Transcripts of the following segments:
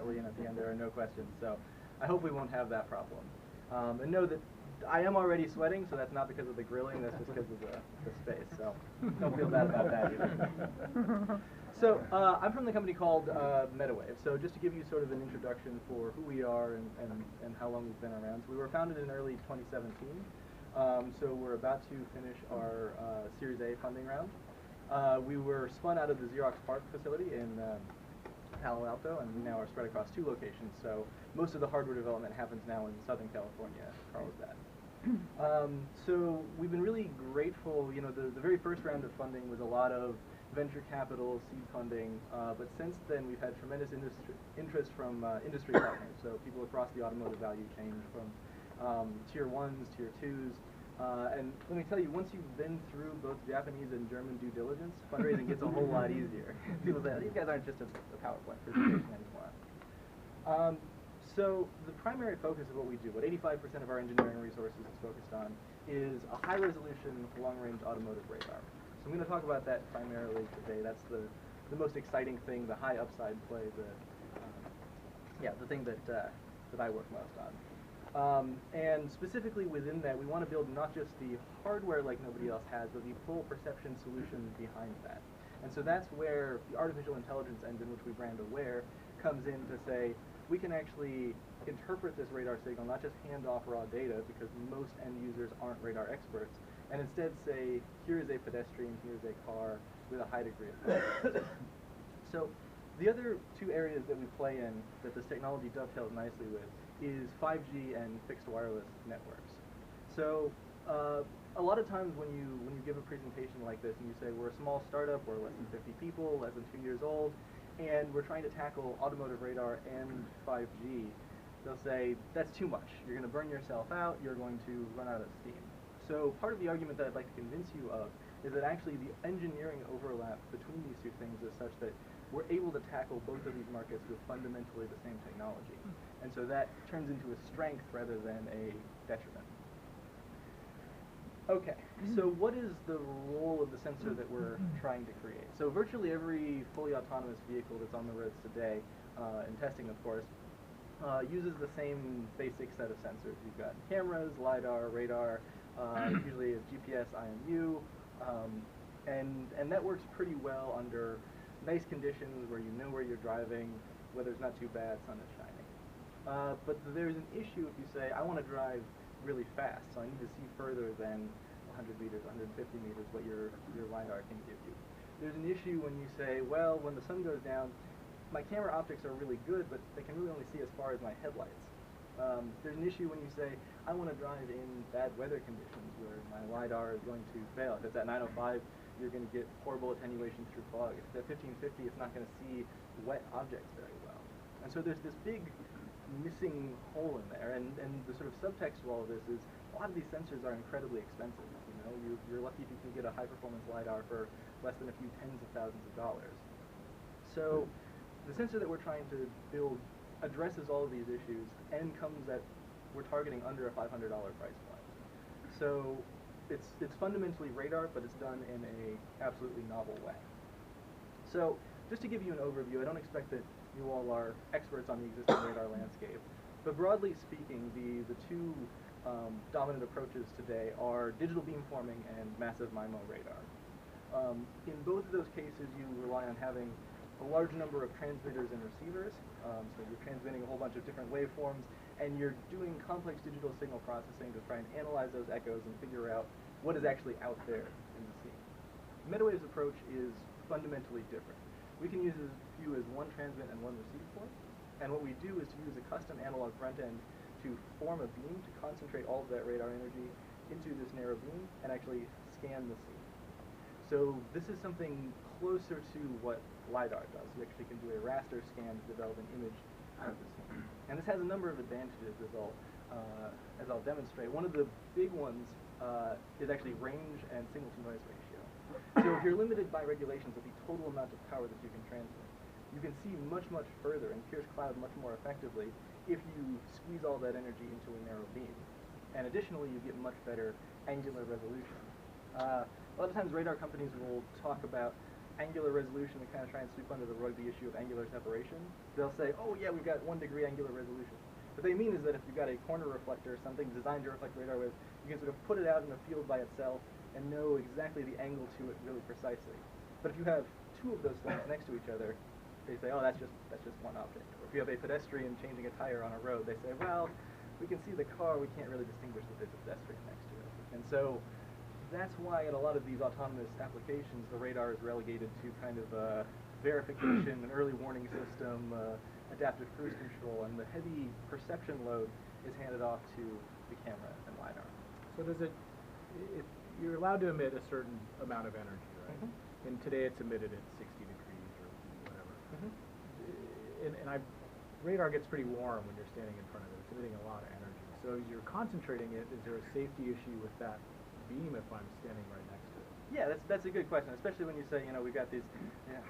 definitely, and at the end there are no questions. So I hope we won't have that problem. And know that I am already sweating, so that's not because of the grilling, that's just because of the space. So don't feel bad about that either. So I'm from the company called Metawave. So just to give you sort of an introduction for who we are and how long we've been around. So we were founded in early 2017. So we're about to finish our Series A funding round. We were spun out of the Xerox PARC facility in Palo Alto, and we now are spread across 2 locations. So most of the hardware development happens now in Southern California, Carlsbad. So we've been really grateful. You know, the very first round of funding was a lot of venture capital, seed funding, but since then we've had tremendous interest from industry partners, so people across the automotive value chain, from tier 1s, tier 2s, and let me tell you, once you've been through both Japanese and German due diligence, fundraising gets a whole lot easier. People say, these guys aren't just a PowerPoint presentation anymore. So the primary focus of what we do, what 85% of our engineering resources is focused on, is a high-resolution, long-range automotive radar. So I'm going to talk about that primarily today. That's the most exciting thing, the high upside play, the thing that I work most on. And specifically within that, we want to build not just the hardware like nobody else has, but the full perception solution behind that. And so that's where the artificial intelligence engine, which we brand Aware, comes in to say, we can actually interpret this radar signal, not just hand off raw data, because most end users aren't radar experts, and instead say, here is a pedestrian, here's a car, with a high degree of confidence. So the other 2 areas that we play in that this technology dovetails nicely with is 5G and fixed wireless networks. So a lot of times when you give a presentation like this and you say, we're a small startup, we're less than 50 people, less than 2 years old, and we're trying to tackle automotive radar and 5G, they'll say, that's too much. You're going to burn yourself out, you're going to run out of steam. So part of the argument that I'd like to convince you of is that actually the engineering overlap between these 2 things is such that we're able to tackle both of these markets with fundamentally the same technology. And so that turns into a strength rather than a detriment. Okay, so what is the role of the sensor that we're trying to create? So virtually every fully autonomous vehicle that's on the roads today, in testing of course, uses the same basic set of sensors. You've got cameras, LiDAR, radar, usually a GPS, IMU, and that works pretty well under nice conditions where you know where you're driving, weather's not too bad, sun is shining. But there's an issue if you say, I want to drive really fast, so I need to see further than 100 meters, 150 meters, what your LiDAR can give you. There's an issue when you say, well, when the sun goes down, my camera optics are really good, but they can really only see as far as my headlights. There's an issue when you say, I want to drive in bad weather conditions where my LiDAR is going to fail. If it's at 905, you're going to get horrible attenuation through fog. If it's at 1550, it's not going to see wet objects very well. And so there's this big missing hole in there, and the sort of subtext to all of this is a lot of these sensors are incredibly expensive. You know, you're lucky if you can get a high-performance LiDAR for less than a few tens of thousands of dollars. So the sensor that we're trying to build addresses all of these issues and comes at, we're targeting under a $500 price point. So it's fundamentally radar, but it's done in a absolutely novel way. So just to give you an overview, I don't expect that you all are experts on the existing radar landscape, but broadly speaking, the 2 dominant approaches today are digital beamforming and massive MIMO radar. In both of those cases, you rely on having a large number of transmitters and receivers, so you're transmitting a whole bunch of different waveforms, and you're doing complex digital signal processing to try and analyze those echoes and figure out what is actually out there in the scene. Metawave's approach is fundamentally different. We can use as few as 1 transmit and 1 receive port, and what we do is to use a custom analog front end to form a beam to concentrate all of that radar energy into this narrow beam and actually scan the scene. So this is something closer to what LiDAR does. You actually can do a raster scan to develop an image of the scene. And this has a number of advantages as I'll demonstrate. One of the big ones is actually range and signal-to-noise ratio. So if you're limited by regulations of the total amount of power that you can transmit, you can see much, much further and pierce cloud much more effectively if you squeeze all that energy into a narrow beam. And additionally, you get much better angular resolution. A lot of times radar companies will talk about angular resolution to kind of try and sweep under the rug the issue of angular separation. They'll say, oh yeah, we've got 1 degree angular resolution. What they mean is that if you've got a corner reflector, something designed to reflect radar with, you can sort of put it out in a field by itself and know exactly the angle to it really precisely. But if you have 2 of those things next to each other, they say, oh, that's just one object. Or if you have a pedestrian changing a tire on a road, they say, well, we can see the car, we can't really distinguish that there's a pedestrian next to it. And so that's why in a lot of these autonomous applications, the radar is relegated to kind of verification, an early warning system, adaptive cruise control, and the heavy perception load is handed off to the camera and LiDAR. So you're allowed to emit a certain amount of energy, right? Mm-hmm. And today it's emitted at 60 degrees or whatever. Mm-hmm. Radar gets pretty warm when you're standing in front of it. It's emitting a lot of energy. So as you're concentrating it, is there a safety issue with that beam if I'm standing right next to it? Yeah, that's a good question, especially when you say, we've got these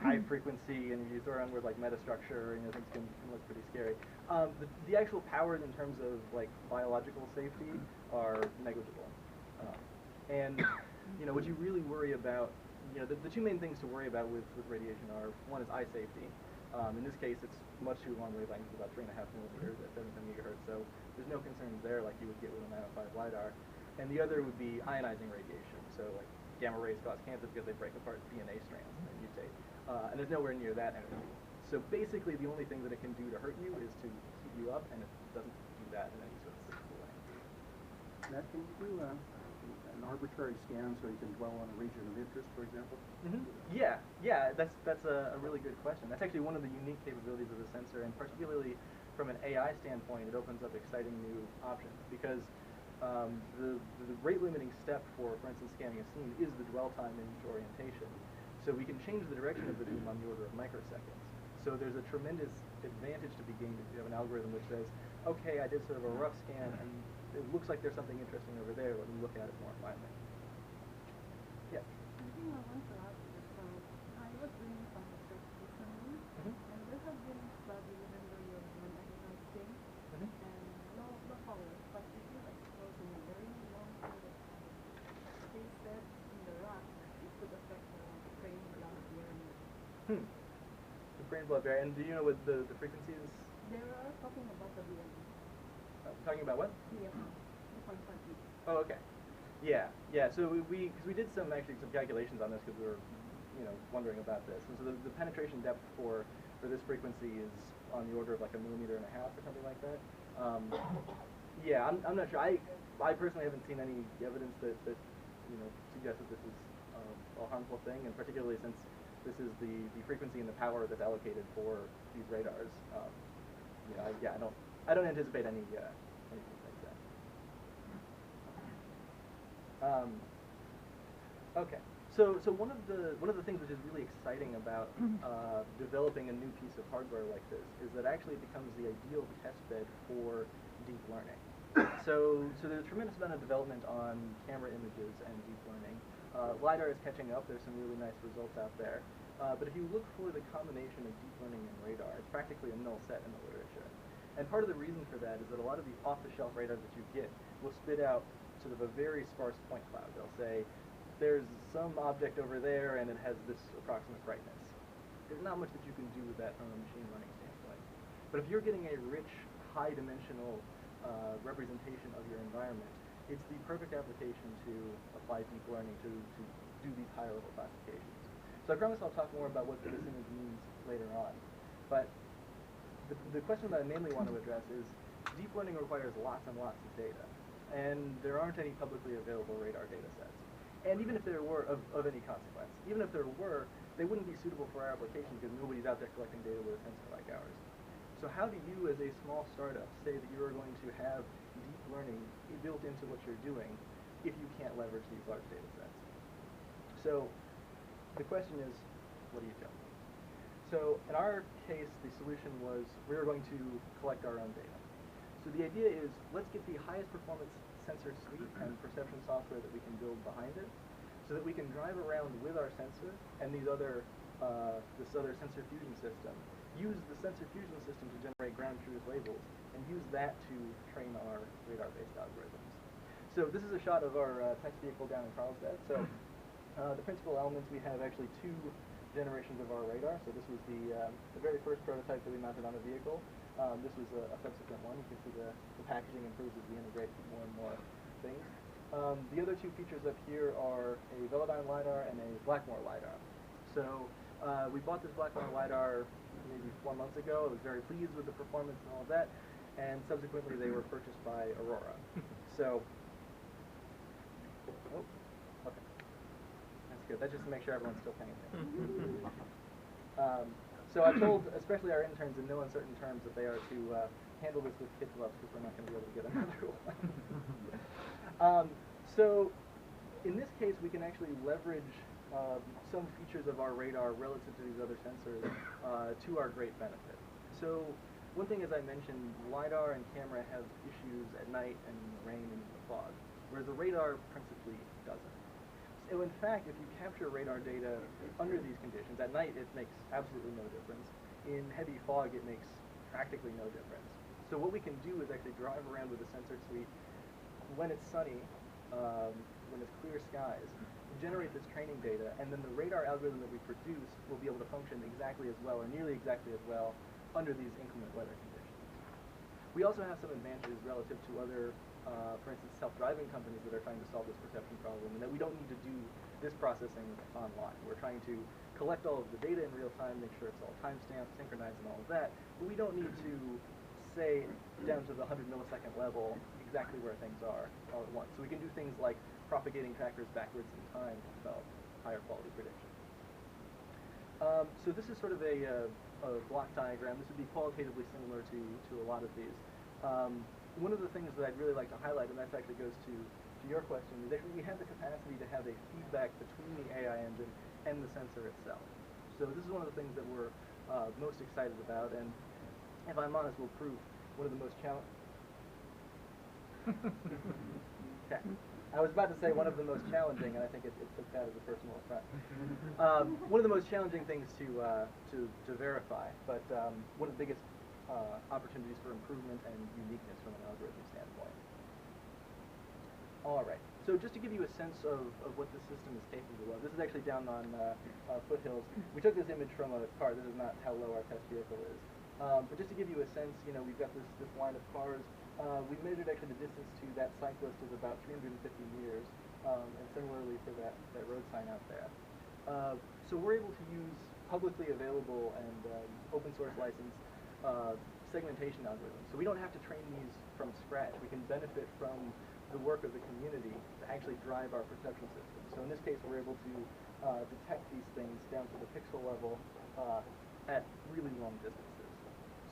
high frequency, and you throw around words like metastructure, and things can look pretty scary. The actual powers in terms of like biological safety are negligible. And what you really worry about, the 2 main things to worry about with radiation are, one is eye safety. In this case, it's much too long wavelength, about 3.5 millimeters at 710 gigahertz, so there's no concerns there like you would get with a 905 LiDAR. And the other would be ionizing radiation, so like gamma rays cause cancer because they break apart DNA strands and they mutate. And there's nowhere near that energy. So basically the only thing that it can do to hurt you is to heat you up, and it doesn't do that in any sort of physical way. Matt, can you do an arbitrary scan so you can dwell on a region of interest, for example? Mm-hmm. Yeah, that's a really good question. That's actually one of the unique capabilities of the sensor, and particularly from an AI standpoint, it opens up exciting new options, because the rate limiting step for instance, scanning a scene is the dwell time in each orientation. So we can change the direction of the beam on the order of microseconds. So there's a tremendous advantage to be gained if you have an algorithm which says, okay, I did sort of a rough scan, and it looks like there's something interesting over there, let me look at it more finely. Yeah? I think I want to ask you, so I was doing some research recently, and there have been studies even though you're non-ionizing, and no power, but if you expose in a very long period of time, they said in the rock, it could affect the brain blood barrier. The brain blood barrier, and do you know what the frequency is? They were talking about the BME. Talking about what? BME, 2.5. Oh, okay. Yeah. So we did some calculations on this because we were, wondering about this. And so the penetration depth for this frequency is on the order of like 1.5 millimeters or something like that. Yeah, I'm not sure. I personally haven't seen any evidence that suggests that this is a harmful thing, and particularly since this is the frequency and the power that's allocated for these radars. I don't anticipate anything like that. Okay. So one of the things which is really exciting about developing a new piece of hardware like this is that actually it becomes the ideal test bed for deep learning. So there's a tremendous amount of development on camera images and deep learning. LiDAR is catching up. There's some really nice results out there. But if you look for the combination of deep learning and radar, it's practically a null set in the literature. And part of the reason for that is that a lot of the off-the-shelf radars that you get will spit out sort of a very sparse point cloud. They'll say, there's some object over there and it has this approximate brightness. There's not much that you can do with that from a machine learning standpoint. But if you're getting a rich, high-dimensional representation of your environment, it's the perfect application to apply deep learning to do these higher-level classifications. So I promise I'll talk more about what this image means later on. But the question that I mainly want to address is deep learning requires lots and lots of data, and there aren't any publicly available radar data sets. And even if there were of any consequence, even if there were, they wouldn't be suitable for our application because nobody's out there collecting data with a sensor like ours. So how do you, as a small startup, say that you are going to have deep learning built into what you're doing if you can't leverage these large data sets? So the question is, what do you do? So in our case, the solution was we were going to collect our own data. So the idea is, let's get the highest performance sensor suite and perception software that we can build behind it, so that we can drive around with our sensor and this other sensor fusion system, use the sensor fusion system to generate ground truth labels, and use that to train our radar-based algorithms. So this is a shot of our test vehicle down in Carlsbad. So the principal elements, we have actually two generations of our radar. So this was the very first prototype that we mounted on a vehicle. This was a subsequent one. You can see the packaging improves as we integrate more and more things. The other two features up here are a Velodyne LiDAR and a Blackmore LiDAR. So we bought this Blackmore LiDAR maybe 4 months ago. I was very pleased with the performance and all of that. And subsequently they were purchased by Aurora. So, oh, okay. That's good. That's just to make sure everyone's still paying attention. So I've told, especially our interns in no uncertain terms, that they are to handle this with kid gloves because we're not going to be able to get another one. So in this case, we can actually leverage some features of our radar relative to these other sensors to our great benefit. So one thing, as I mentioned, LiDAR and camera have issues at night and in the rain and in the fog, whereas the radar principally doesn't. So in fact, if you capture radar data under these conditions, at night it makes absolutely no difference. In heavy fog, it makes practically no difference. So what we can do is actually drive around with the sensor suite when it's sunny, when it's clear skies, generate this training data, and then the radar algorithm that we produce will be able to function exactly as well, or nearly exactly as well, under these inclement weather conditions. We also have some advantages relative to other, for instance, self-driving companies that are trying to solve this perception problem, and that we don't need to do this processing online. We're trying to collect all of the data in real time, make sure it's all timestamped, synchronized, and all of that, but we don't need to say down to the 100 millisecond level exactly where things are all at once. So we can do things like propagating trackers backwards in time to develop higher quality prediction. So this is sort of a block diagram. This would be qualitatively similar to a lot of these. One of the things that I'd really like to highlight, and that actually goes to your question, is that we have the capacity to have a feedback between the AI engine and the sensor itself. So this is one of the things that we're most excited about, and if I'm honest, will prove one of the most challenging. Okay. I was about to say one of the most challenging, and I think it took that as a personal affront. One of the most challenging things to verify, but one of the biggest opportunities for improvement and uniqueness from an algorithm standpoint. All right. So just to give you a sense of what the system is capable of, this is actually down on Foothills. We took this image from a car. This is not how low our test vehicle is. But just to give you a sense, we've got this line of cars. We measured actually the distance to that cyclist is about 350 meters, and similarly for that road sign out there. So we're able to use publicly available and open source licensed segmentation algorithms. So we don't have to train these from scratch. We can benefit from the work of the community to actually drive our perception system. So in this case, we're able to detect these things down to the pixel level at really long distances.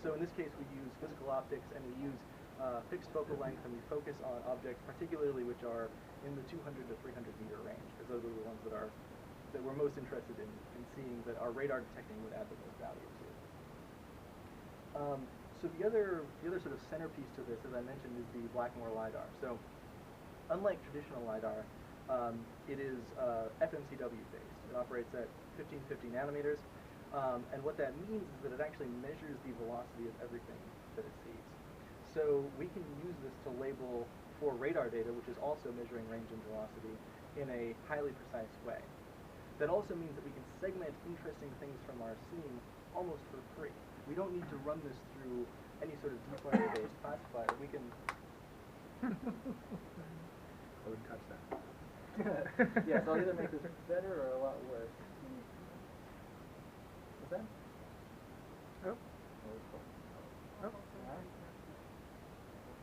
So in this case, we use physical optics, and we use fixed focal length, and we focus on objects particularly which are in the 200 to 300 meter range, because those are the ones that we're most interested in seeing that our radar detecting would add the most value to. So the other sort of centerpiece to this, as I mentioned, is the Blackmore LiDAR. So unlike traditional LiDAR, it is FMCW based. It operates at 1550 nanometers, and what that means is that it actually measures the velocity of everything that it sees. So we can use this to label for radar data, which is also measuring range and velocity, in a highly precise way. That also means that we can segment interesting things from our scene almost for free. We don't need to run this through any sort of deep learning-based classifier. We can... I wouldn't touch that. Yeah, so I'll either make this better or a lot worse. What's that? Oh. Oh.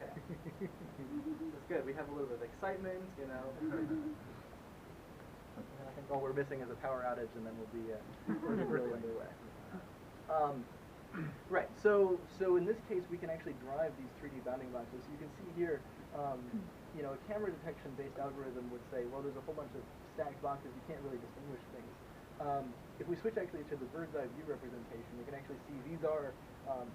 Okay. That's good. We have a little bit of excitement, And I think all we're missing is a power outage, and then we'll be really underway. Right. So in this case, we can actually drive these 3D bounding boxes. So you can see here, a camera detection-based algorithm would say, well, there's a whole bunch of stacked boxes. You can't really distinguish things. If we switch actually to the bird's eye view representation, we can actually see these are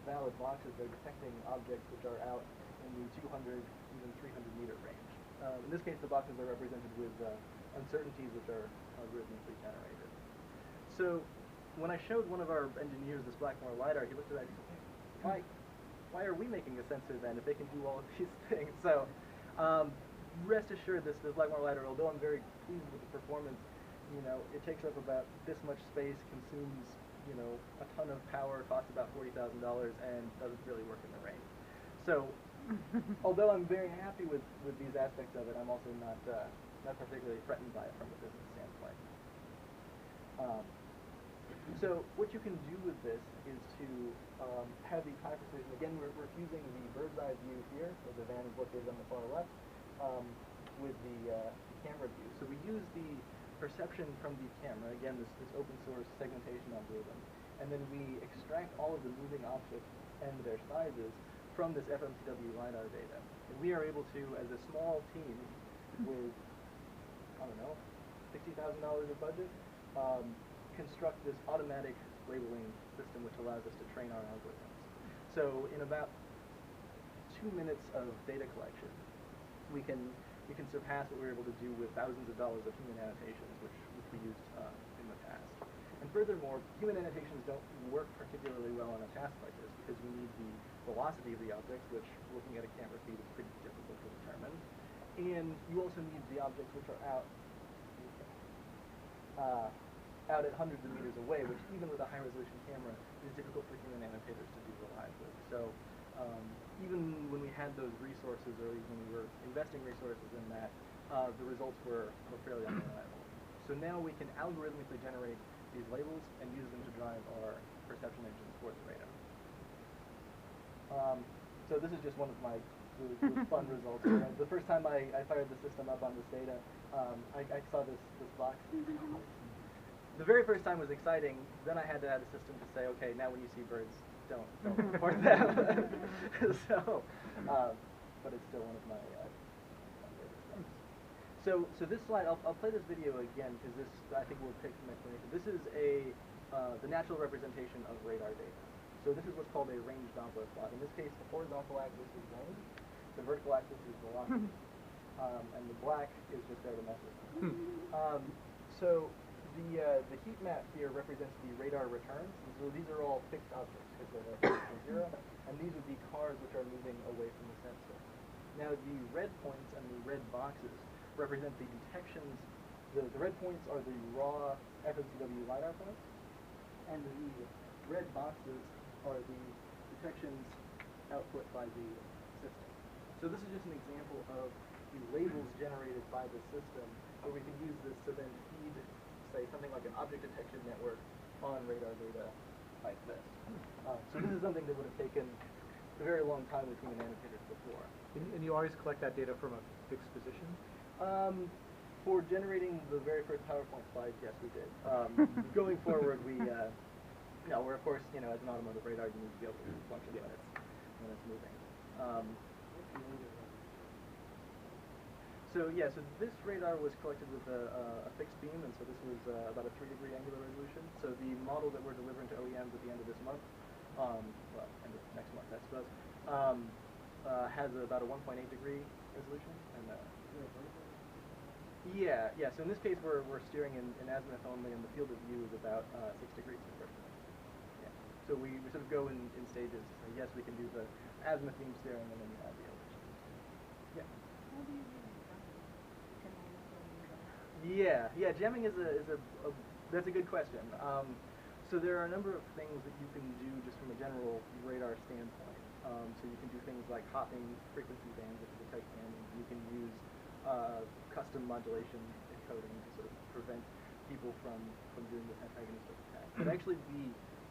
valid boxes. They're detecting objects which are out in the 200, even 300 meter range. In this case, the boxes are represented with uncertainties which are algorithmically generated. So when I showed one of our engineers this Blackmore LiDAR, he looked at that and he said, why are we making a sensor then if they can do all of these things? So rest assured, this Blackmore LiDAR, although I'm very pleased with the performance, you know, it takes up about this much space, consumes, you know, a ton of power, costs about $40,000, and doesn't really work in the rain. So, although I'm very happy with these aspects of it, I'm also not particularly threatened by it from a business standpoint. So what you can do with this is to have the high precision. Again, we're fusing the bird's eye view here, so the van is located on the far left, with the camera view. So we use the perception from the camera, again, this open source segmentation algorithm, and then we extract all of the moving objects and their sizes from this FMCW LiDAR data. And we are able to, as a small team with, I don't know, $60,000 of budget, construct this automatic labeling system which allows us to train our algorithms. So in about 2 minutes of data collection, we can surpass what we were able to do with thousands of dollars of human annotations, which we used in the past. And furthermore, human annotations don't work particularly well on a task like this because we need the velocity of the objects, which looking at a camera feed is pretty difficult to determine. And you also need the objects which are out at hundreds of meters away, which even with a high-resolution camera is difficult for human annotators to do reliably. So even when we had those resources, or even when we were investing resources in that, the results were fairly unreliable. So now we can algorithmically generate these labels and use them to drive our perception engines for the radar. So this is just one of my really fun results. The first time I fired the system up on this data, I saw this box. The very first time was exciting. Then I had to add a system to say, okay, now when you see birds, don't report them. So, but it's still one of my favorite things. So this slide, I'll play this video again because this I think will take some explanation. This is the natural representation of radar data. So this is what's called a range Doppler plot. In this case, the horizontal axis is range, the vertical axis is velocity, and the black is just there to mess with them. So the heat map here represents the radar returns. So these are all fixed objects because they're fixed to zero, and these would be cars which are moving away from the sensor. Now the red points and the red boxes represent the detections. The red points are the raw FMCW LiDAR points, and the red boxes are the detections output by the system. So this is just an example of the labels generated by the system, where we can use this to then feed, say, something like an object detection network on radar data like this. So this is something that would have taken a very long time with human annotators before. And you always collect that data from a fixed position? For generating the very first PowerPoint slides, yes, we did. Going forward, we're of course, as an automotive radar, you need to be able to function when it's moving. So this radar was collected with a fixed beam, and so this was about a 3-degree angular resolution. So the model that we're delivering to OEMs at the end of this month, end of next month, I suppose, has about a 1.8 degree resolution. And so in this case we're steering in azimuth only, and the field of view is about 6 degrees inversely. So we sort of go in stages. So yes, we can do the azimuth beam steering, and then you have the elevation. Yeah. How do you do jamming? Yeah. Jamming is that's a good question. So there are a number of things that you can do just from a general radar standpoint. So you can do things like hopping frequency bands if you detect jamming. You can use custom modulation encoding to sort of prevent people from doing this antagonistic attack. But actually the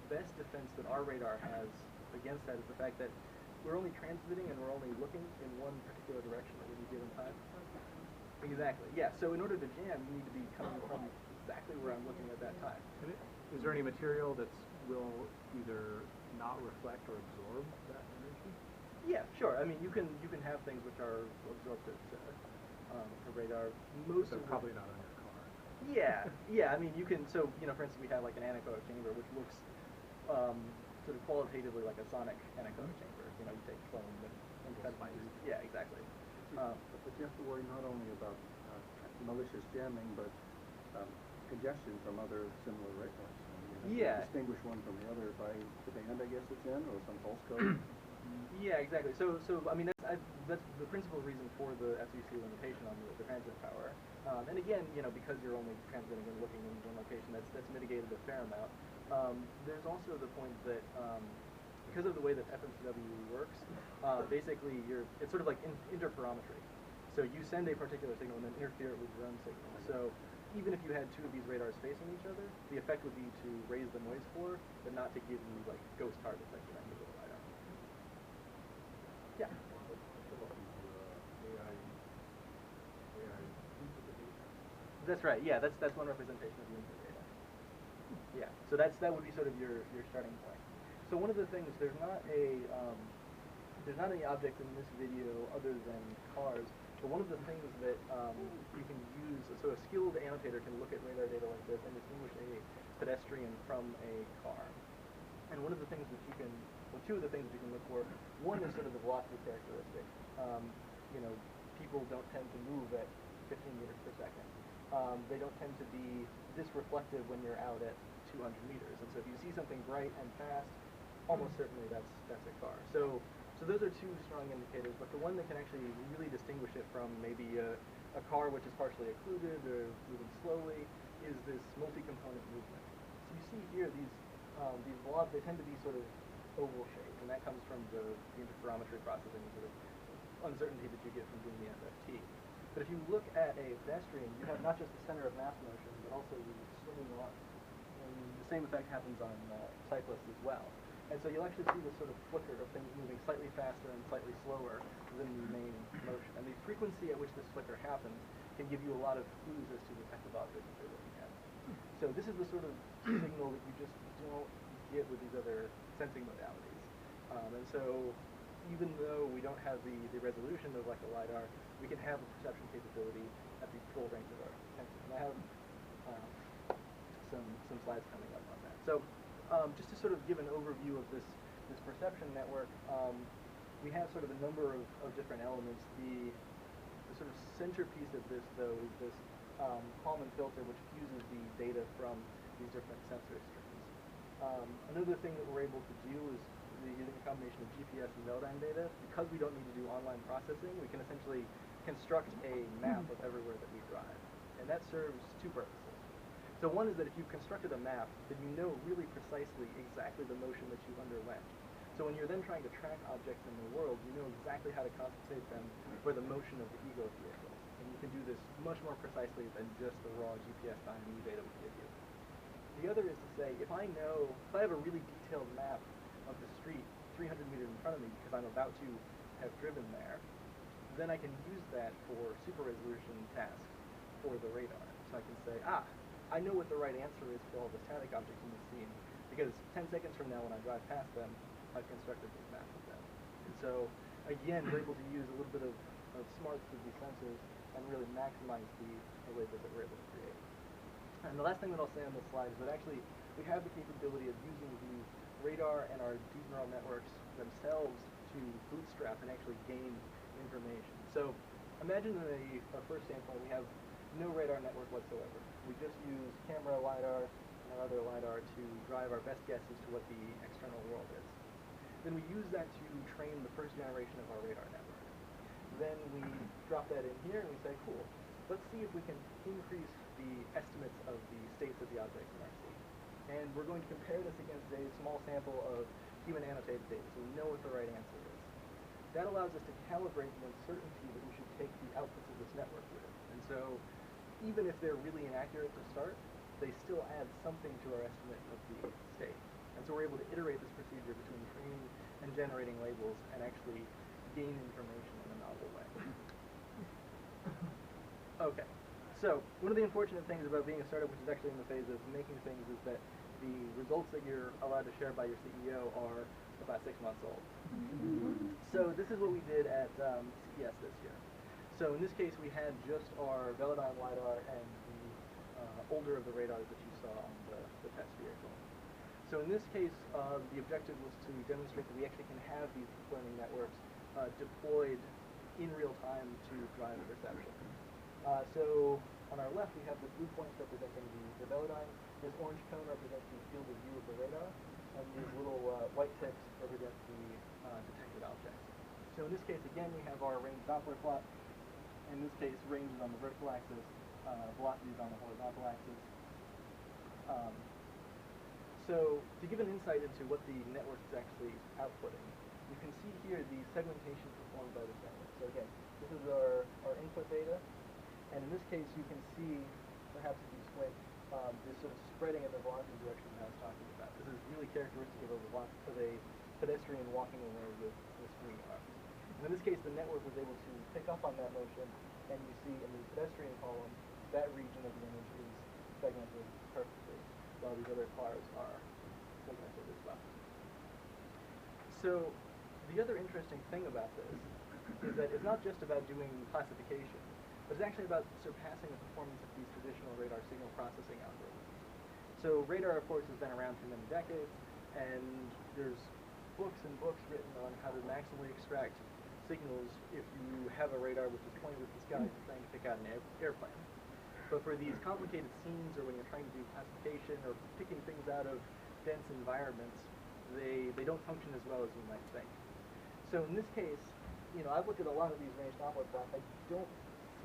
best defense that our radar has against that is the fact that we're only transmitting and we're only looking in one particular direction at any given time. Exactly, yeah. So in order to jam, you need to be coming from exactly where I'm looking at that time. Is there any material that will either not reflect or absorb that energy? Yeah, sure. I mean, you can have things which are absorptive to radar. Most So of probably not on your car. Yeah. I mean, you can. So for instance, we have like an anechoic chamber which looks sort of qualitatively like a sonic anechoic chamber. You take foam and cut it. Yeah, exactly. But you have to worry not only about malicious jamming, but congestion from other similar radars. Distinguish one from the other by the band, I guess it's in, or some pulse code. Yeah, exactly. So I mean, that's the principal reason for the FCC limitation on the transmit power. And again, because you're only transmitting and looking in one location, that's mitigated a fair amount. There's also the point that because of the way that FMCW works, basically it's sort of like interferometry. So you send a particular signal and then interfere it with your own signal. So even if you had two of these radars facing each other, the effect would be to raise the noise floor, but not to give you like ghost targets like you might get with a LiDAR. Yeah. That's right. Yeah, that's one representation of the input data. Yeah. So that would be sort of your starting point. So one of the things, there's not any objects in this video other than cars. But one of the things that you can use, so a skilled annotator can look at radar data like this and distinguish a pedestrian from a car. And one of the things that you can, well, two of the things that you can look for, one is sort of the velocity characteristic. People don't tend to move at 15 meters per second. They don't tend to be this reflective when you're out at 200 meters. And so if you see something bright and fast, almost certainly that's a car. So those are two strong indicators, but the one that can actually really distinguish it from maybe a car which is partially occluded or moving slowly is this multi-component movement. So you see here these blobs, they tend to be sort of oval shaped, and that comes from the interferometry processing sort of uncertainty that you get from doing the FFT. But if you look at a pedestrian, you have not just the center of mass motion, but also the swinging arm. And the same effect happens on cyclists as well. And so you'll actually see this sort of flicker of things moving slightly faster and slightly slower than the main motion. And the frequency at which this flicker happens can give you a lot of clues as to the type of object that you're looking at. So this is the sort of signal that you just don't get with these other sensing modalities. And so even though we don't have the resolution of like a LiDAR, we can have a perception capability at the full range of our sensors. And I have some slides coming up on that. So just to sort of give an overview of this perception network, we have sort of a number of different elements. The sort of centerpiece of this, though, is this Kalman filter, which fuses the data from these different sensor streams. Another thing that we're able to do is using a combination of GPS and Velodyne data. Because we don't need to do online processing, we can essentially construct a map of everywhere that we drive. And that serves two purposes. So one is that if you've constructed a map, then you know really precisely exactly the motion that you underwent. So when you're then trying to track objects in the world, you know exactly how to compensate them for the motion of the ego vehicle. And you can do this much more precisely than just the raw GPS IMU data would give you. The other is to say, if I have a really detailed map of the street 300 meters in front of me because I'm about to have driven there, then I can use that for super resolution tasks for the radar. So I can say, I know what the right answer is for all the static objects in the scene, because 10 seconds from now when I drive past them, I've constructed this map of them. And so, again, we're able to use a little bit of smarts with these sensors and really maximize the waves that we're able to create. And the last thing that I'll say on this slide is that actually we have the capability of using the radar and our deep neural networks themselves to bootstrap and actually gain information. So imagine in our first standpoint we have no radar network whatsoever. We just use camera, LiDAR, and other LiDAR to drive our best guess as to what the external world is. Then we use that to train the first generation of our radar network. Then we drop that in here and we say, cool, let's see if we can increase the estimates of the states of the objects in our scene. And we're going to compare this against a small sample of human annotated data, so we know what the right answer is. That allows us to calibrate the uncertainty that we should take the outputs of this network with. And so even if they're really inaccurate to start, they still add something to our estimate of the state. And so we're able to iterate this procedure between training and generating labels and actually gain information in a novel way. Okay, so one of the unfortunate things about being a startup, which is actually in the phase of making things, is that the results that you're allowed to share by your CEO are about 6 months old. So this is what we did at CES this year. So in this case, we had just our Velodyne LiDAR and the older of the radars that you saw on the test vehicle. So in this case, the objective was to demonstrate that we actually can have these deep learning networks deployed in real time to drive perception. So on our left, we have the blue points representing the Velodyne. This orange cone represents the field of view of the radar, and these little white ticks represent the detected objects. So in this case, again, we have our range Doppler plot. In this case, range is on the vertical axis, velocity is on the horizontal axis. So to give an insight into what the network is actually outputting, you can see here the segmentation performed by this network. So again, this is our input data, and in this case you can see, perhaps if you squint, this sort of spreading in the velocity direction that I was talking about. This is really characteristic of a pedestrian walking away with swinging arms. And in this case, the network was able to pick up on that motion, and you see in the pedestrian column, that region of the image is segmented perfectly, while these other cars are segmented as well. So the other interesting thing about this is that it's not just about doing classification, but it's actually about surpassing the performance of these traditional radar signal processing algorithms. So radar, of course, has been around for many decades, and there's books and books written on how to maximally extract signals if you have a radar which is pointed at the sky and trying to pick out an airplane. But for these complicated scenes, or when you're trying to do classification or picking things out of dense environments, they don't function as well as you might think. So in this case, I've looked at a lot of these range Doppler plots. I don't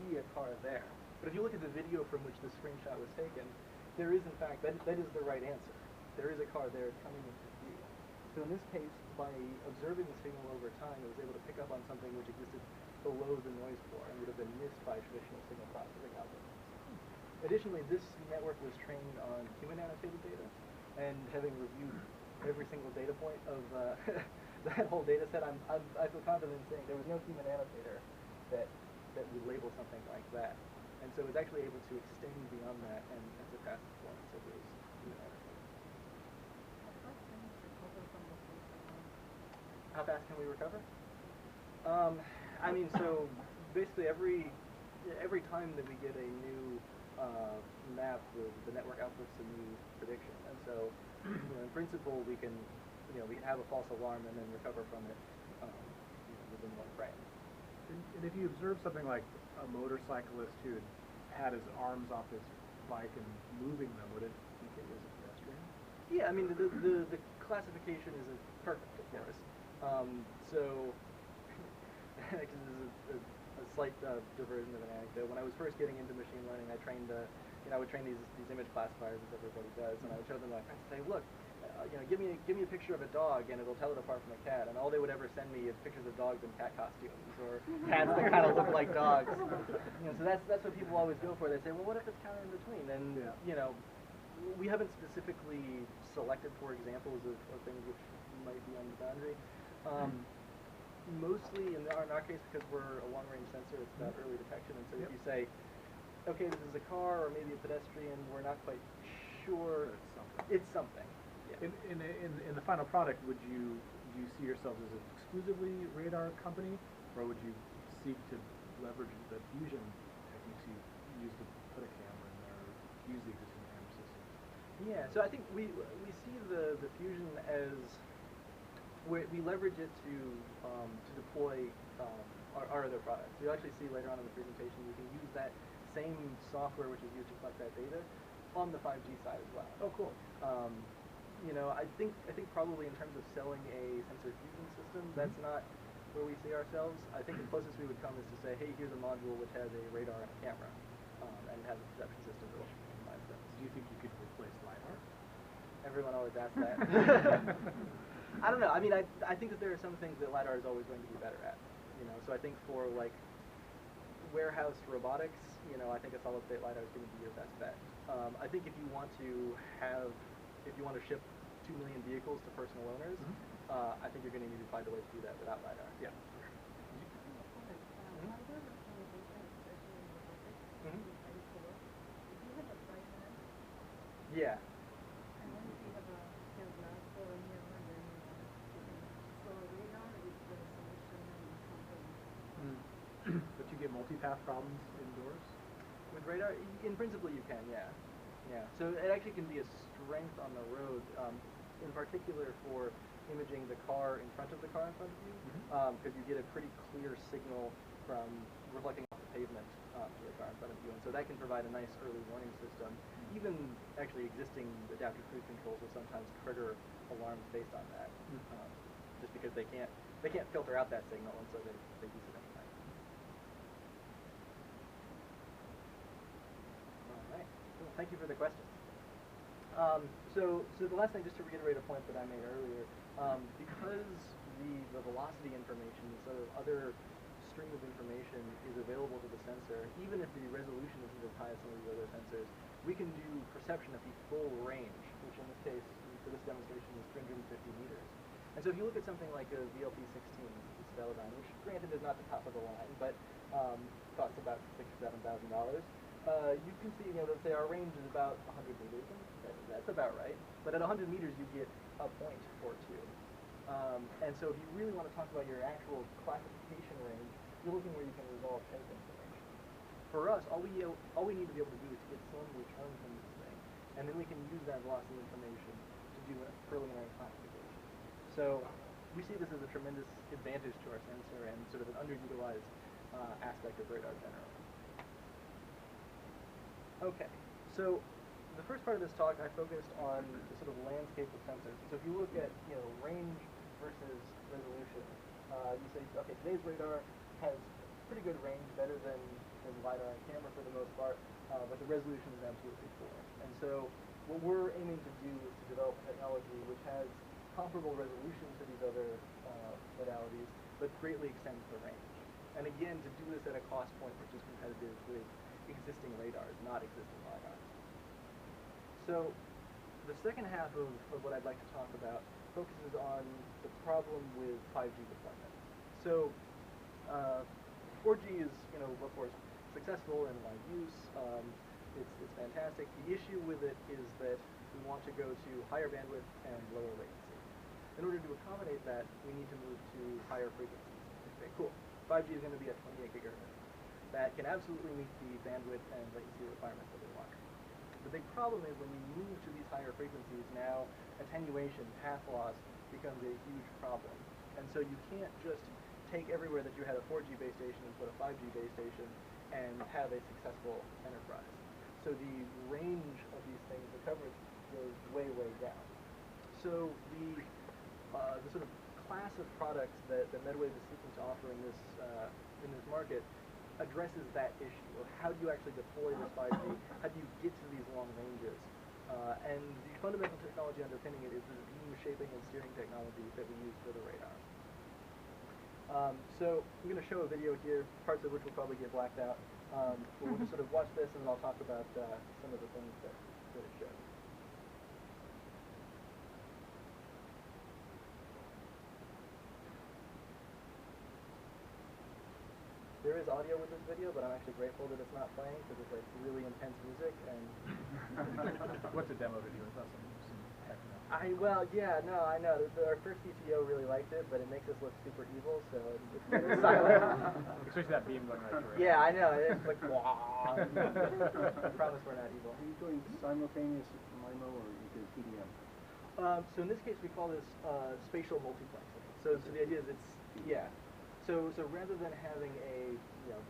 see a car there. But if you look at the video from which this screenshot was taken, there is in fact, that is the right answer. There is a car there coming into view. So in this case, by observing the signal over time, it was able to pick up on something which existed below the noise floor and would have been missed by traditional signal processing algorithms. Additionally, this network was trained on human annotated data, and having reviewed every single data point of that whole data set, I feel confident in saying there was no human annotator that would label something like that. And so it's actually able to extend beyond that and surpass the performance of those human annotators. How fast can we recover? So basically every time that we get a new map, the network outputs a new prediction. And so, in principle, we can have a false alarm and then recover from it within one frame. And if you observe something like a motorcyclist who had his arms off his bike and moving them, would it think it was a pedestrian? Yeah, the classification isn't perfect, of course. So, this is a slight diversion of an anecdote. When I was first getting into machine learning, I trained, I would train these image classifiers as everybody does, and I would show them to my friends and say, look, give me a picture of a dog, and it'll tell it apart from a cat. And all they would ever send me is pictures of dogs in cat costumes, or cats that kind of look like dogs. So that's what people always go for. They say, well, what if it's kind of in between? And we haven't specifically selected for examples of things which might be on the boundary. Mostly in our case, because we're a long-range sensor, it's about early detection. And so if you say, okay, this is a car or maybe a pedestrian, we're not quite sure. It's something. Yeah. In the final product, do you see yourselves as an exclusively radar company, or would you seek to leverage the fusion techniques you use to put a camera in there, or use the existing camera systems? Yeah, so I think we see the fusion as we leverage it to deploy our other products. You'll actually see later on in the presentation we can use that same software which is used to collect that data on the 5G side as well. Oh, cool. I think probably in terms of selling a sensor fusion system, that's not where we see ourselves. I think the closest we would come is to say, hey, here's a module which has a radar and a camera, and has a perception system which combines those. Do you think you could replace LiDAR? Everyone always asks that. I don't know. I think that there are some things that LiDAR is always going to be better at. So I think for like warehouse robotics, I think a solid state LiDAR is going to be your best bet. I think if you want to ship 2 million vehicles to personal owners, I think you're going to need to find a way to do that without LiDAR. Yeah. Yeah. But you get multipath problems indoors? With radar, in principle you can, yeah. Yeah. So it actually can be a strength on the road, in particular for imaging the car in front of the car in front of you, because you get a pretty clear signal from reflecting off the pavement to the car in front of you, and so that can provide a nice early warning system. Even actually existing adaptive cruise controls will sometimes trigger alarms based on that. just because they can't filter out that signal, and so they use it anyway. All right. Well, thank you for the questions. So the last thing, just to reiterate a point that I made earlier, because the velocity information, the sort of other stream of information is available to the sensor, even if the resolution isn't as high as some of the other sensors, we can do perception at the full range, which in this case, for this demonstration, is 350 meters. And so if you look at something like a VLP-16, it's Velodyne, which granted is not the top of the line, but costs about $6,000 or $7,000, you can see, let's say our range is about 100 meters, and that's about right. But at 100 meters, you get a point or two. And so if you really want to talk about your actual classification range, you're looking where you can resolve shape information. For us, all we need to be able to do is get some return from this thing, and then we can use that velocity information to do a preliminary classification. So we see this as a tremendous advantage to our sensor and sort of an underutilized aspect of radar generally. Okay, so the first part of this talk, I focused on the sort of landscape of sensors. So if you look at range versus resolution, you say, okay, today's radar has pretty good range, better than LiDAR and camera for the most part, but the resolution is absolutely poor. And so what we're aiming to do is to develop a technology which has comparable resolution to these other modalities, but greatly extends the range. And again, to do this at a cost point which is competitive with existing radars, not existing LiDARs. So the second half of what I'd like to talk about focuses on the problem with 5G deployment. So 4G is, of course, successful in wide use. It's fantastic. The issue with it is that we want to go to higher bandwidth and lower latency. In order to accommodate that, we need to move to higher frequencies. Okay, cool. 5G is going to be at 28 gigahertz. That can absolutely meet the bandwidth and latency requirements that we want. The big problem is when you move to these higher frequencies, now attenuation, path loss, becomes a huge problem. And so you can't just take everywhere that you had a 4G base station and put a 5G base station and have a successful enterprise. So the range of these things, the coverage, goes way, way down. So the sort of class of products that Metawave is seeking to offer in this market addresses that issue of how do you actually deploy this 5G, how do you get to these long ranges. And the fundamental technology underpinning it is this beam shaping and steering technology that we use for the radar. So I'm going to show a video here, parts of which will probably get blacked out. We'll just sort of watch this and I'll talk about some of the things that it shows. There is audio with this video, but I'm actually grateful that it's not playing because it's like really intense music and. What's a demo video? It's not some techno. Well, yeah, no, I know. Our first CTO really liked it, but it makes us look super evil, so it's very silent. Especially that beam going right through it. Yeah, I know. It's like, wah. I promise we're not evil. Are you doing simultaneous MIMO or you do PDM? So in this case, we call this spatial multiplexing. So the idea is yeah. So rather than having a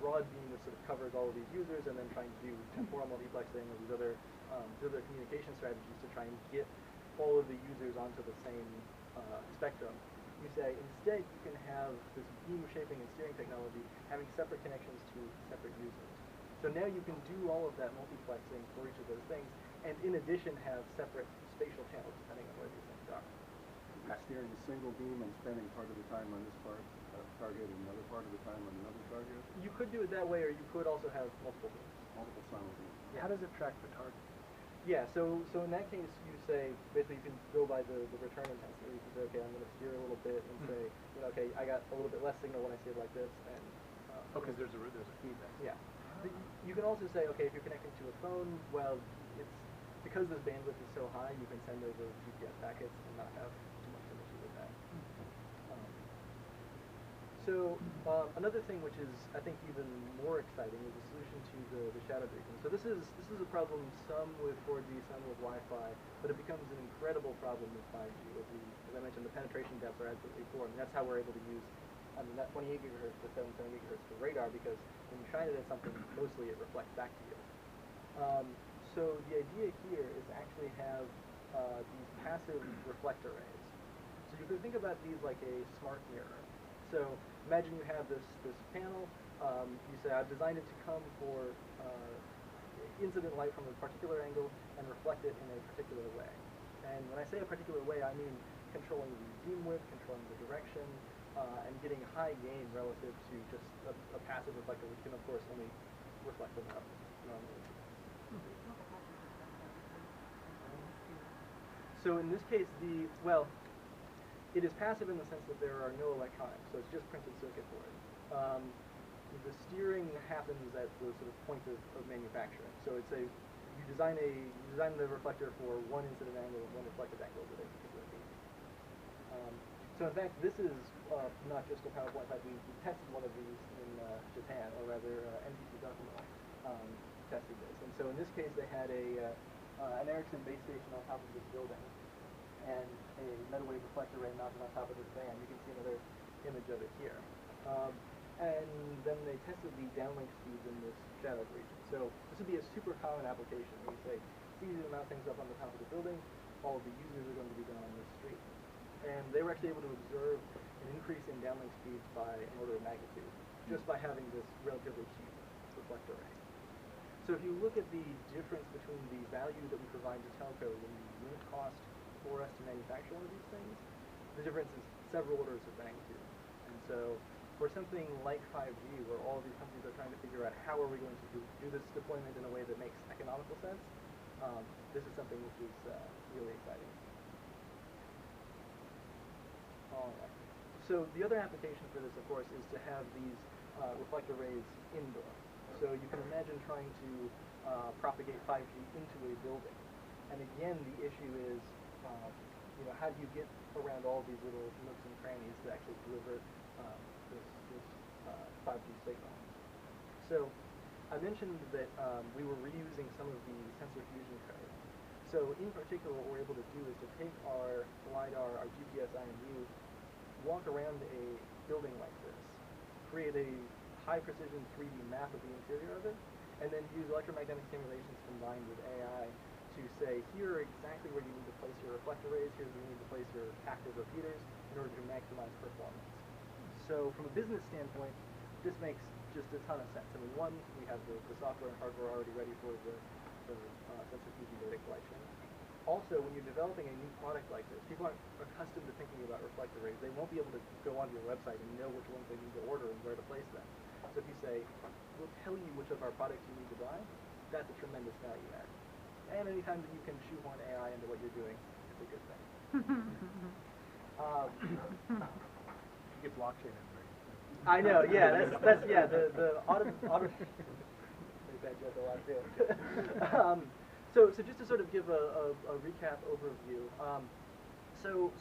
broad beam that sort of covers all of these users and then trying to do temporal multiplexing or these other communication strategies to try and get all of the users onto the same spectrum, you say instead you can have this beam shaping and steering technology having separate connections to separate users. So now you can do all of that multiplexing for each of those things, and in addition have separate spatial channels depending on where these things are. You're steering a single beam and spending part of the time on this target and another part of the time on another target? You could do it that way, or you could also have multiple beams. Multiple simultaneous. Yeah. How does it track the target? Yeah, so in that case, you say, basically you can go by the return intensity. You can say, okay, I'm going to steer a little bit and say, okay, I got a little bit less signal when I steer like this. And because there's a feedback. Yeah. You can also say, okay, if you're connecting to a phone, well, it's because this bandwidth is so high, you can send over GPS packets and not have too much of an issue with that. So another thing which is, I think, even more exciting is a solution to the shadow breaking. So this is a problem some with 4G, some with Wi-Fi, but it becomes an incredible problem with 5G. As I mentioned, the penetration depths are absolutely poor. I mean, that's how we're able to use that 28 gigahertz to 77 gigahertz for radar, because when you shine it at something, mostly it reflects back to you. So the idea here is to actually have these passive reflector rays. So you can think about these like a smart mirror. So imagine you have this panel. You say, I've designed it to come for incident light from a particular angle and reflect it in a particular way. And when I say a particular way, I mean controlling the beam width, controlling the direction, and getting high gain relative to just a passive reflector, which can of course only reflect enough normally. So in this case, it is passive in the sense that there are no electronics, so it's just printed circuit board. The steering happens at the sort of point of manufacturing. So it's you design the reflector for one incident angle and one reflected angle with a particular beam. So in fact, this is not just a PowerPoint slide. We tested one of these in Japan, or rather NTT Docomo tested this. And so in this case, they had an Ericsson base station on top of this building and a Metawave reflector array mounted on top of this fan. You can see another image of it here. And then they tested the downlink speeds in this shadowed region. So this would be a super common application where you say, it's easy to mount things up on the top of the building, all of the users are going to be down on this street. And they were actually able to observe an increase in downlink speeds by an order of magnitude, just by having this relatively cheap reflector array. So if you look at the difference between the value that we provide to telco and the unit cost for us to manufacture one of these things, the difference is several orders of magnitude. And so for something like 5G, where all of these companies are trying to figure out how are we going to do this deployment in a way that makes economical sense, this is something which is really exciting. All right. So the other application for this, of course, is to have these reflector arrays indoor. So you can imagine trying to propagate 5G into a building. And again, the issue is, how do you get around all these little nooks and crannies to actually deliver this 5G signal? So I mentioned that we were reusing some of the Sensor Fusion code. So in particular, what we're able to do is to take our LiDAR, our GPS IMU, walk around a building like this, create a high-precision 3D map of the interior of it, and then use electromagnetic simulations combined with AI to say, here are exactly where you need to place your reflector arrays, here's where you need to place your active repeaters in order to maximize performance. So from a business standpoint, this makes just a ton of sense. I mean, one, we have the software and hardware already ready for the Sensor Fusion data collection. Also, when you're developing a new product like this, people aren't accustomed to thinking about reflector arrays. They won't be able to go onto your website and know which ones they need to order and where to place them. So if you say, we'll tell you which of our products you need to buy, that's a tremendous value add. And anytime that you can shoehorn AI into what you're doing, it's a good thing. You get blockchain in there. I know, yeah, that's the auto bad joke a lot too. So just to sort of give a recap overview, so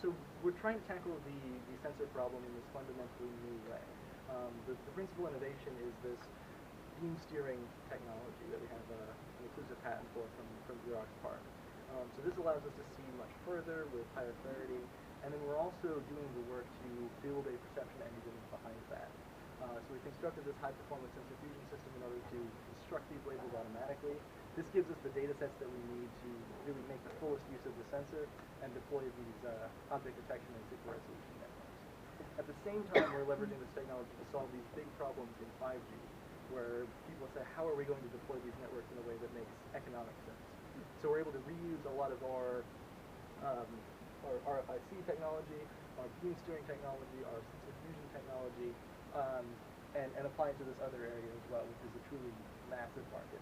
we're trying to tackle the sensor problem in this fundamentally new way. The principal innovation is this beam steering technology that we have an exclusive patent for from Xerox PARC. So this allows us to see much further with higher clarity, and then we're also doing the work to build a perception engine behind that. So we constructed this high-performance sensor fusion system in order to construct these labels automatically. This gives us the data sets that we need to really make the fullest use of the sensor and deploy these object detection and super resolution networks. At the same time, we're leveraging this technology to solve these big problems in 5G, where people say, how are we going to deploy these networks in a way that makes economic sense? So we're able to reuse a lot of our RFIC technology, our beam steering technology, our sensor fusion technology, and apply it to this other area as well, which is a truly massive market.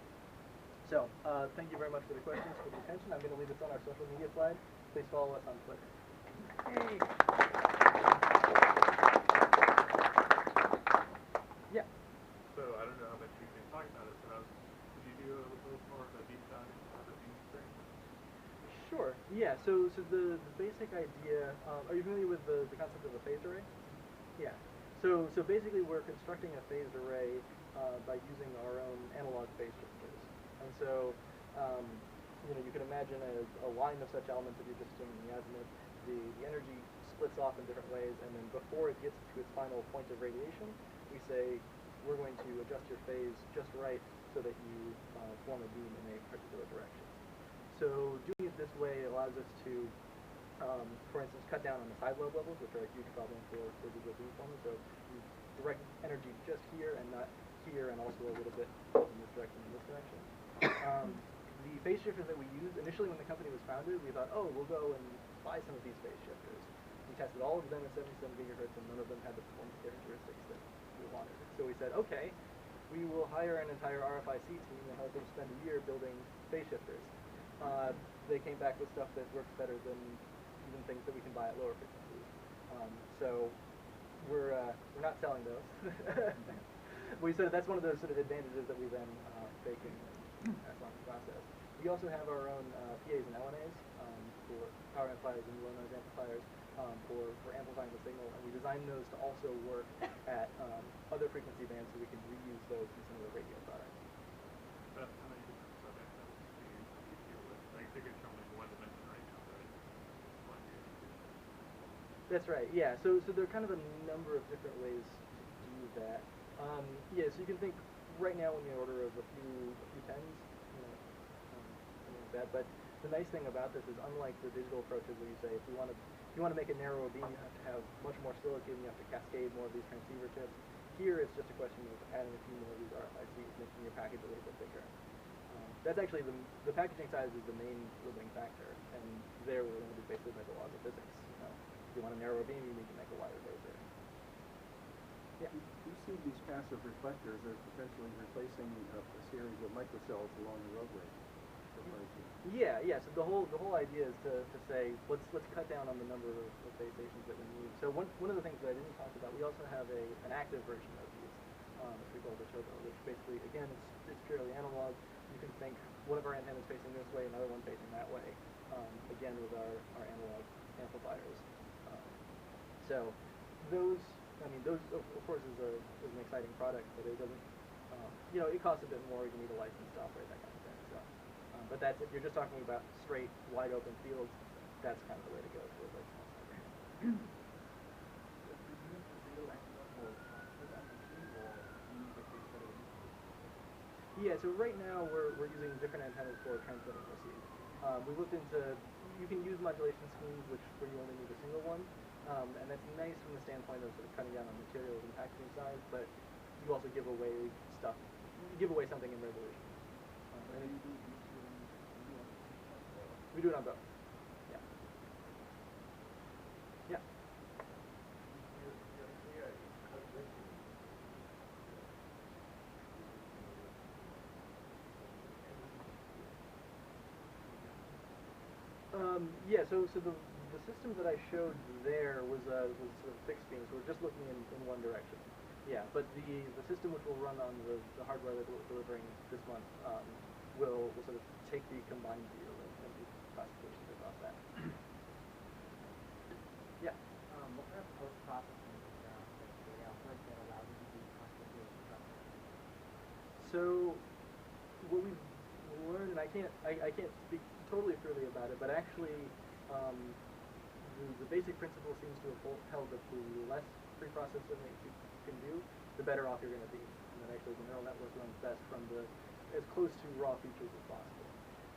So thank you very much for the questions, for the attention. I'm going to leave this on our social media slide. Please follow us on Twitter. Hey. Yeah. So I don't know how much you can talk about it, but could you do a little more of a deep dive into the beam steering? Sure. Yeah. So the basic idea. Are you familiar with the concept of a phased array? Yeah. So basically, we're constructing a phased array by using our own analog phase shifters. And so, you can imagine a line of such elements that you're just doing in the azimuth. The energy splits off in different ways, and then before it gets to its final point of radiation, we say we're going to adjust your phase just right so that you form a beam in a particular direction. So doing it this way allows us to for instance, cut down on the side lobe levels, which are a huge problem for visual beamforming. So you direct energy just here and not here, and also a little bit in this direction and this direction. The phase shifters that we used, initially when the company was founded, we thought, oh, we'll go and buy some of these phase shifters. We tested all of them at 77 gigahertz, and none of them had the performance characteristics that we wanted. So we said, okay, we will hire an entire RFIC team and have them spend a year building phase shifters. They came back with stuff that works better than even things that we can buy at lower frequencies. So we're not selling those. We said that's one of those sort of advantages that we then bake in and pass on the process. We also have our own PAs and LNAs for power amplifiers and low noise amplifiers for amplifying the signal, and we designed those to also work at other frequency bands, so we can reuse those in some of the radio products. How many different sub-antennas do you deal with? Like, they could show me one dimension right now, but one year. That's right. Yeah. So there are kind of a number of different ways to do that. Yeah. So you can think right now in the order of a few tens, something like that. But the nice thing about this is, unlike the digital approaches where you say if you want to make a narrower beam, you have to have much more silicon, you have to cascade more of these transceiver chips. Here it's just a question of adding a few more of these RFICs, making your package a little bit bigger. That's actually the packaging size is the main limiting factor, and there we're limited basically by the laws of physics. If you want a narrower beam, you need to make a wider laser. Yeah. You see these passive reflectors as potentially replacing a series of microcells along the roadway. Yeah. So the whole idea is to say let's cut down on the number of base stations that we need. So one of the things that I didn't talk about, we also have an active version of these, which we call the turbo, which basically again it's purely analog. You can think one of our antennas facing this way, another one facing that way. Again with our analog amplifiers. So those of course is an exciting product, but it doesn't it costs a bit more. You need a license to operate that kind of thing. So. But that's if you're just talking about straight, wide open fields, that's kind of the way to go to avoid small signal. Yeah, so right now we're using different antennas for transmitting receive. We looked into, you can use modulation schemes where you only need a single one, and that's nice from the standpoint of sort of cutting down on materials and packaging size, but you also give away something in resolution. We do it on both. Yeah. Yeah. Yeah. So the system that I showed there was sort of fixed beam. So we're just looking in one direction. Yeah. But the system which will run on the hardware that we're delivering this month will sort of take the combined view and do classifications across that. Yeah. What kind of post-processing data output that allows you to do classification processing? So what we've learned, and I can't speak totally freely about it, but actually the basic principle seems to have held that the less pre-processing that you can do, the better off you're going to be. And that actually the neural network runs best from as close to raw features as possible.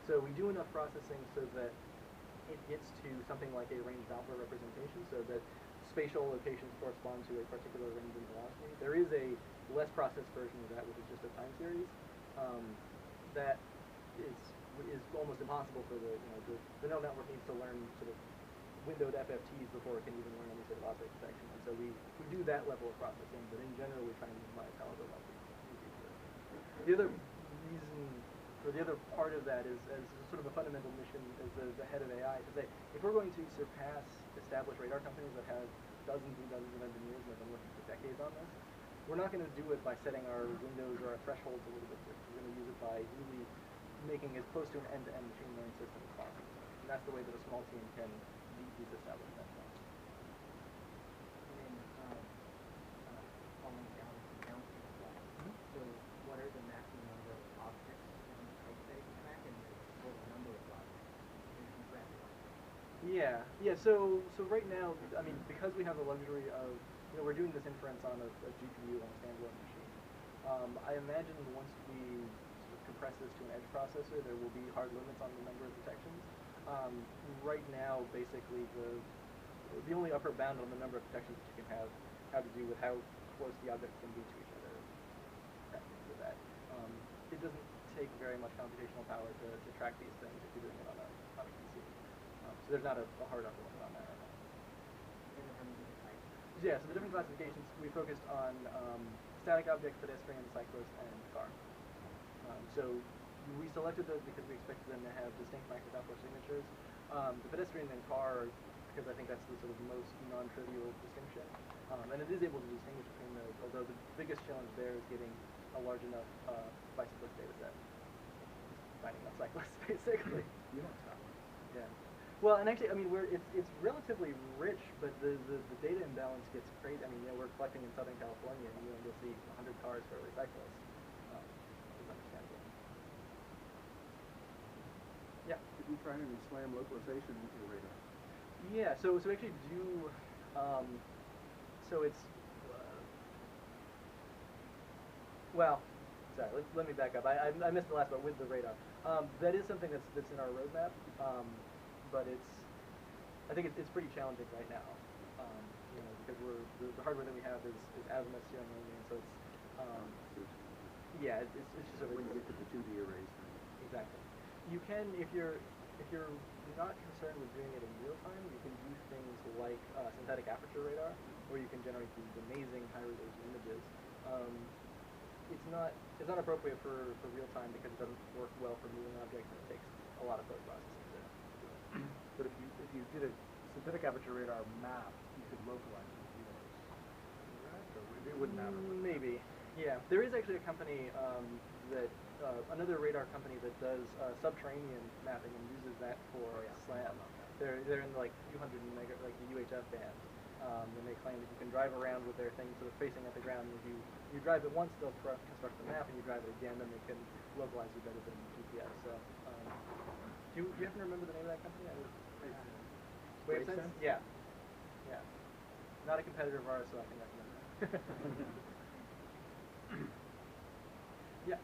So we do enough processing so that it gets to something like a range Doppler representation, so that spatial locations correspond to a particular range and velocity. There is a less processed version of that, which is just a time series. That is almost impossible for the neural network needs to learn sort of windowed FFTs before it can even learn any sort of object detection. And so we do that level of processing, but in general we try and minimize however much we do. The other reason, or the other part of that is as sort of a fundamental mission as the head of AI to say, if we're going to surpass established radar companies that have dozens and dozens of engineers and have been working for decades on this, we're not going to do it by setting our windows or our thresholds a little bit different. We're going to use it by really making as close to an end-to-end machine learning system as possible. And that's the way that a small team can beat these established benchmarks. And then following downstream of that, so what are the maximum number of objects and types that it can track, and the total number of objects it can track? Yeah. So right now, I mean, because we have the luxury of, we're doing this inference on a GPU on a standalone machine. I imagine once we sort of compress this to an edge processor, there will be hard limits on the number of detections. right now, basically, the only upper bound on the number of detections that you can have to do with how close the objects can be to each other. For that, it doesn't take very much computational power to track these things if you're doing it on a PC. So there's not a hard upper limit on that right now. Yeah, so the different classifications, we focused on static object, pedestrian, cyclist, and car. So we selected those because we expected them to have distinct microdoppler signatures. The pedestrian and car, because I think that's the sort of most non-trivial distinction. And it is able to distinguish between those, although the biggest challenge there is getting a large enough bicyclist data set. Finding enough cyclists, basically. You don't tell me. Yeah. Well, and actually, I mean, it's relatively rich, but the data imbalance gets crazy. I mean, we're collecting in Southern California, and you'll see 100 cars for every cyclist. It's understandable. Yeah. Did you try any SLAM localization into your radar? Yeah. So we actually do. So it's. Well, sorry. Let me back up. I missed the last part with the radar. That is something that's in our roadmap. But I think it's pretty challenging right now, because the hardware that we have is azimuth steering only, and so it's yeah, it's just when you get to the 2D arrays. Exactly. You can, if you're not concerned with doing it in real time, you can do things like synthetic aperture radar, where you can generate these amazing high resolution images. It's not appropriate for real time because it doesn't work well for moving objects, and it takes a lot of post processing. But if you did a synthetic aperture radar map, you could localize the viewers, correct? Or it wouldn't matter. Maybe, yeah. There is actually a company another radar company that does subterranean mapping and uses that for SLAM. They're in like 200 mega, like the UHF band, and they claim that you can drive around with their things sort of facing at the ground. And if you drive it once, they'll construct the map, and you drive it again, then they can localize you better than GPS. So. Do you happen to remember the name of that company? WaveSense? Yeah. Yeah. Not a competitor of ours, so I can recommend that. Yeah.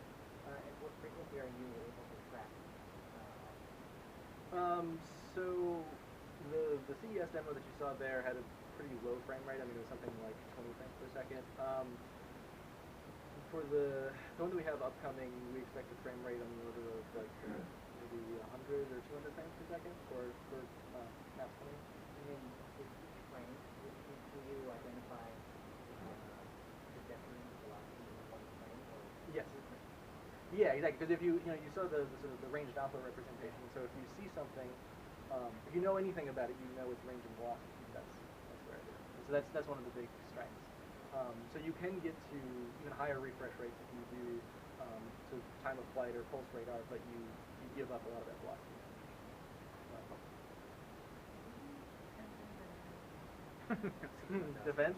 And what frequency are you able to track? So the CES demo that you saw there had a pretty low frame rate. I mean, it was something like 20 frames per second. For the one that we have upcoming, we expect a frame rate on the order of like maybe 100 or 200 frames per second for maps coming. And then with each frame, do you identify the definite velocity in one frame? Or Yes. Yeah, exactly. Because if you saw the sort of the range Doppler representation. So if you see something, if you know anything about it, you know its range and velocity. That's where it is. And so that's one of the big strengths. So you can get to even higher refresh rates if you do to time of flight or pulse radar, but you give up a lot of that velocity. Defense?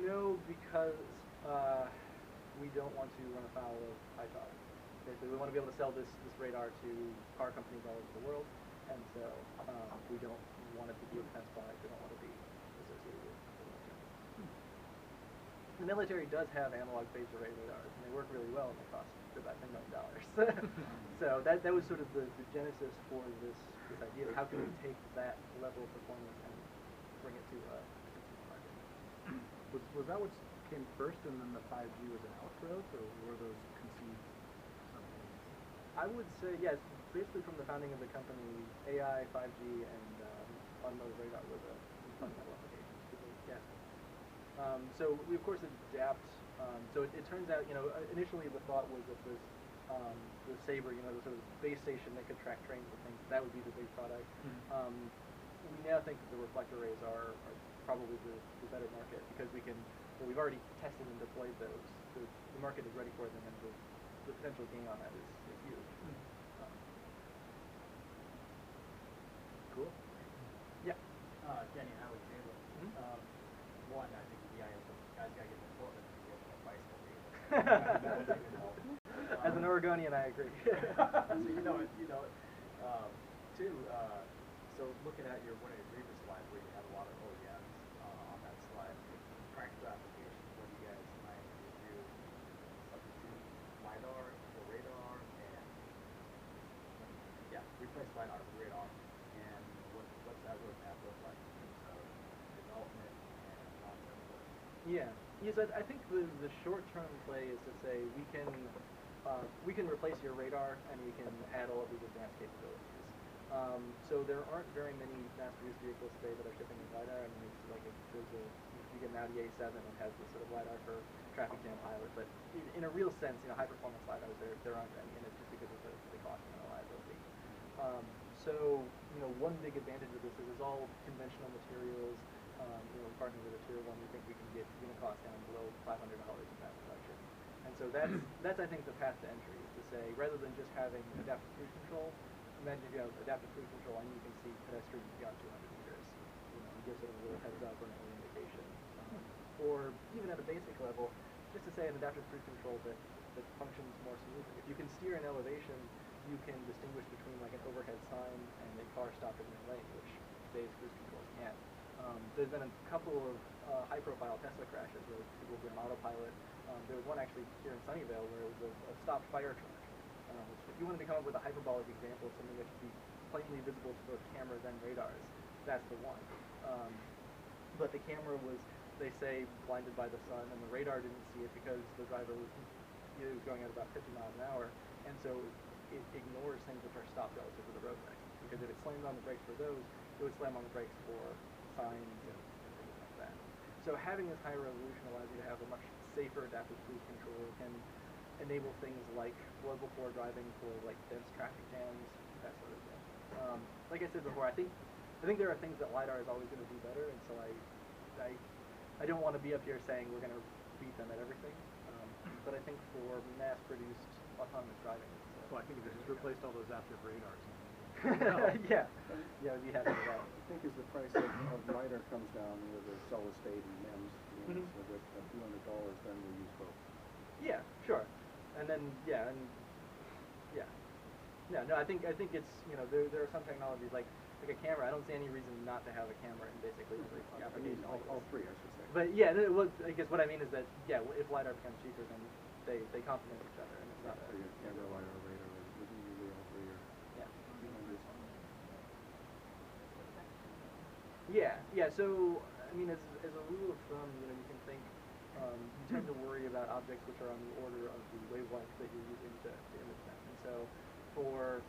No, because we don't want to run afoul of ITAR. Basically, we want to be able to sell this radar to car companies all over the world, and so we don't want it to be a defense product. We don't want to be associated with the military. The military does have analog phased array radars, and they work really well, and they cost about $10 million. So that was sort of the genesis for this idea of how can we take that level of performance and bring it to a consumer market. Was that what came first, and then the 5G was an outgrowth, or were those conceived something? I would say, yes, basically from the founding of the company, AI, 5G, and automotive radar were the fundamental applications to the, yeah. So we, of course, adapt. So it turns out, initially the thought was that this, the Sabre, the sort of base station that could track trains and things, that would be the big product. We now think that the reflector arrays are probably the better market because we've already tested and deployed those. The market is ready for them, and the potential gain on that is huge. Cool. Yeah. Jenny, how would you look? One, I think the guys gotta get to Portland to get a bicycle As an Oregonian, I agree. So you know it. Two, so looking at one of your previous slides where you had a lot of OEMs on that slide, practical applications, what do you guys might do? Substitute LiDAR for radar and replace LiDAR radar, and what's that roadmap look like in terms of development and long-term goals? Yeah. Yes, I think the short-term play is to say we can replace your radar and we can add all of these advanced capabilities. So there aren't very many mass-produced vehicles today that are shipping with LiDAR. I mean, it's like you get an Audi A7 that has this sort of LiDAR for traffic jam pilot, but in a real sense, high-performance LiDARs, there aren't any, and it's just because of the cost and the reliability. So, one big advantage of this is it's all conventional materials. We partner with a tier 1, we think we can get unit cost down below $500 in mass production. And so that's I think the path to entry, is to say, rather than just having adaptive cruise control, imagine if you have adaptive cruise control and you can see pedestrians beyond 200 meters. It gives it a little heads up or an early indication. Or even at a basic level, just to say an adaptive cruise control that functions more smoothly. If you can steer an elevation, you can distinguish between like an overhead sign and a car stopped in your lane, which today's cruise controls can't. There's been a couple of high-profile Tesla crashes where people were on autopilot. There was one actually here in Sunnyvale where it was a stopped fire truck. If you wanted to come up with a hyperbolic example of something that should be plainly visible to both cameras and radars, that's the one. But the camera was, they say, blinded by the sun, and the radar didn't see it because the driver was going at about 50 miles an hour, and so it ignores things which are stopped relative to the roadway. Because if it slammed on the brakes for those, it would slam on the brakes for signs and things like that. So having this higher resolution allows you to have a much safer adaptive cruise control, can enable things like flow before driving for like dense traffic jams, that sort of thing. Like I said before, I think there are things that LiDAR is always going to do better, and so I don't want to be up here saying we're going to beat them at everything. But I think for mass-produced autonomous driving, Well, I think if they just replaced all those active radars. yeah, we'd be happy with that. I think as the price of LiDAR comes down, the solid state and MEMS, so that a few $100, then we'll use both. Yeah, sure. And then no, I think it's there are some technologies like a camera. I don't see any reason not to have a camera in basically every application. All three, I should say. But yeah, I guess what I mean is that if LiDAR becomes cheaper, then they complement each other, and it's not So your camera, LiDAR, radar, usually all three are yeah. few hundreds. Yeah. So I mean, as a rule of thumb, you can think you tend to worry about objects which are on the order of the wavelength that you're using to image them. And so for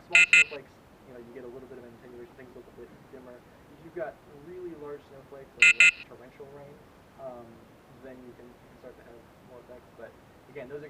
small snowflakes, you get a little bit of attenuation, things look a bit dimmer. If you've got really large snowflakes or like torrential rain, then you can start to have more effects. But again, those are going to